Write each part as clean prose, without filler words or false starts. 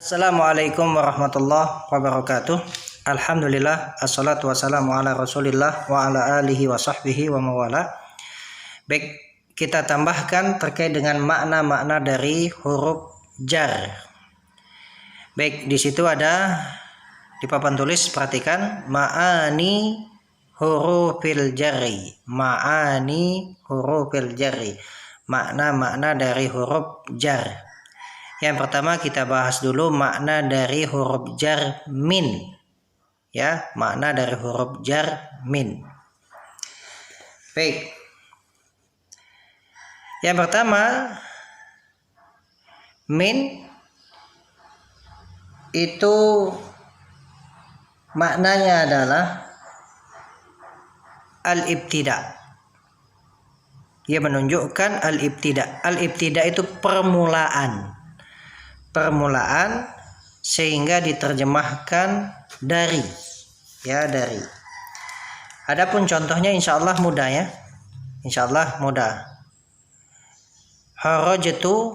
Assalamualaikum warahmatullahi wabarakatuh. Alhamdulillah, assalatu wassalamu ala rasulillah wa ala alihi wa sahbihi wa mawala. Baik, kita tambahkan terkait dengan makna-makna dari huruf jar. Baik, di situ ada di papan tulis, perhatikan ma'ani hurufil jarri. Ma'ani hurufil jarri. Makna-makna dari huruf jar. Yang pertama kita bahas dulu makna dari huruf jar min. Ya, makna dari huruf jar min. Baik. Yang pertama, min itu maknanya adalah al-ibtida. Ia menunjukkan al-ibtida. Al-ibtida itu permulaan, sehingga diterjemahkan dari, ya, dari. Adapun contohnya insyaallah mudah, ya, insyaallah mudah. Kharajtu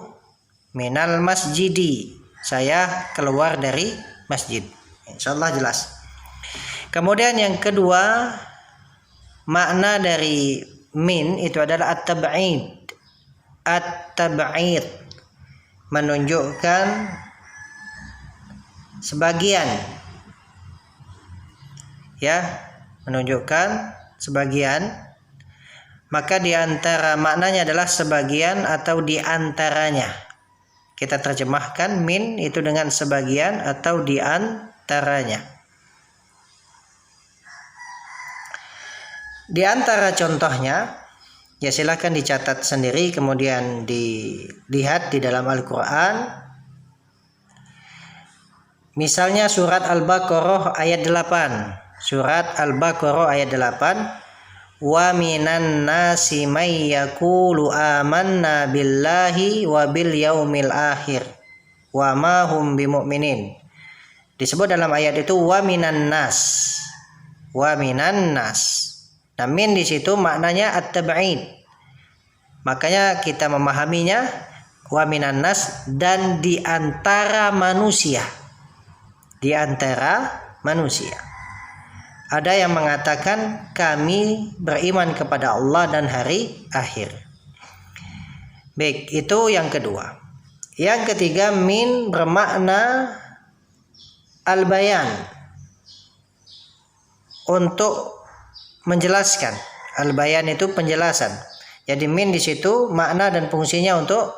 minal masjidi, saya keluar dari masjid, insyaallah jelas. Kemudian yang kedua, makna dari min itu adalah at-tab'id. At-tab'id menunjukkan sebagian, ya, menunjukkan sebagian. Maka di antara maknanya adalah sebagian atau di antaranya. Kita terjemahkan min itu dengan sebagian atau di antaranya. Di antara contohnya, ya silahkan dicatat sendiri, kemudian dilihat di dalam Al-Quran. Misalnya surat Al-Baqarah ayat 8. Surat Al-Baqarah ayat 8. Wa minan nasi may yaqulu amanna billahi wa bil yaumil akhir wa ma hum bimu'minin. Disebut dalam ayat itu wa minan nas. Wa minan nas. Nah, min di situ maknanya at-tab'id. Makanya kita memahaminya wa minan nas, dan di antara manusia. Di antara manusia. Ada yang mengatakan kami beriman kepada Allah dan hari akhir. Baik, itu yang kedua. Yang ketiga, min bermakna al-bayan, untuk menjelaskan. Al-bayan itu penjelasan. Jadi min di situ makna dan fungsinya untuk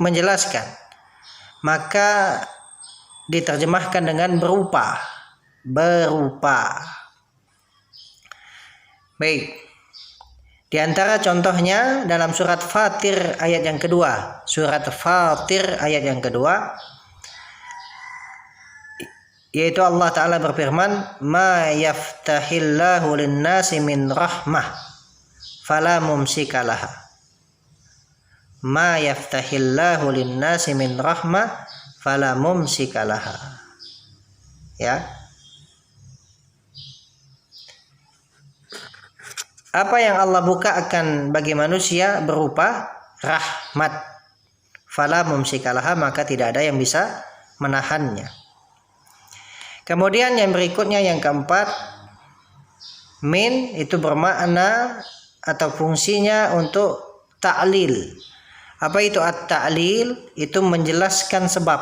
menjelaskan. Maka diterjemahkan dengan berupa. Berupa. Baik. Di antara contohnya dalam surat Fatir ayat yang kedua. Surat Fatir ayat yang kedua, yaitu Allah Ta'ala berfirman, ma yaftahillahu linnasi min rahmah fala mumsikalaha. Ma yaftahillahu linnasi min rahmah fala mumsikalaha. Ya. Apa yang Allah buka akan bagi manusia berupa rahmat. Fala mumsikalaha, maka tidak ada yang bisa menahannya. Kemudian yang berikutnya, yang keempat, min itu bermakna atau fungsinya untuk ta'lil. Apa itu at-ta'lil? Itu menjelaskan sebab.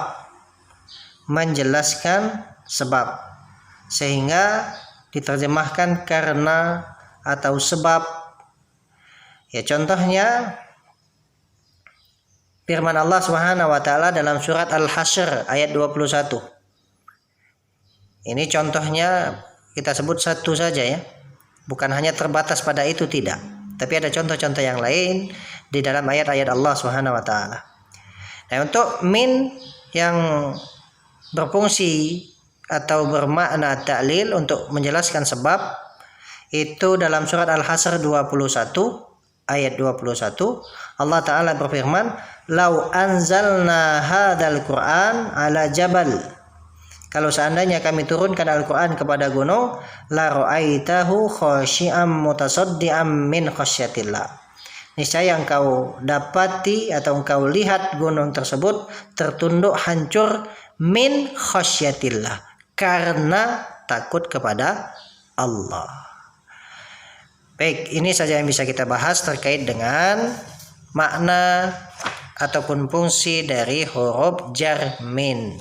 Menjelaskan sebab. Sehingga diterjemahkan karena atau sebab. Ya, contohnya firman Allah Subhanahu wa taala dalam surat Al-Hasyr ayat 21. Ini contohnya kita sebut satu saja, ya. Bukan hanya terbatas pada itu, tidak. Tapi ada contoh-contoh yang lain di dalam ayat-ayat Allah Subhanahu wa taala. Nah, untuk min yang berfungsi atau bermakna ta'lil untuk menjelaskan sebab, itu dalam surat Al-Hasyr 21 ayat 21 Allah Ta'ala berfirman, lau anzalna hadzal Qur'an ala jabal. Kalau seandainya kami turunkan Al-Quran kepada gunung, la ra'aitahu khashi'am mutasaddi'am min khasyatillah. niscaya engkau dapati atau engkau lihat gunung tersebut tertunduk hancur min khasyatillah, karena takut kepada Allah. Baik, ini saja yang bisa kita bahas terkait dengan makna ataupun fungsi dari huruf jar min.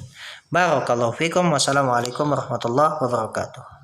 Barakallahu fikum. Wassalamualaikum warahmatullahi wabarakatuh.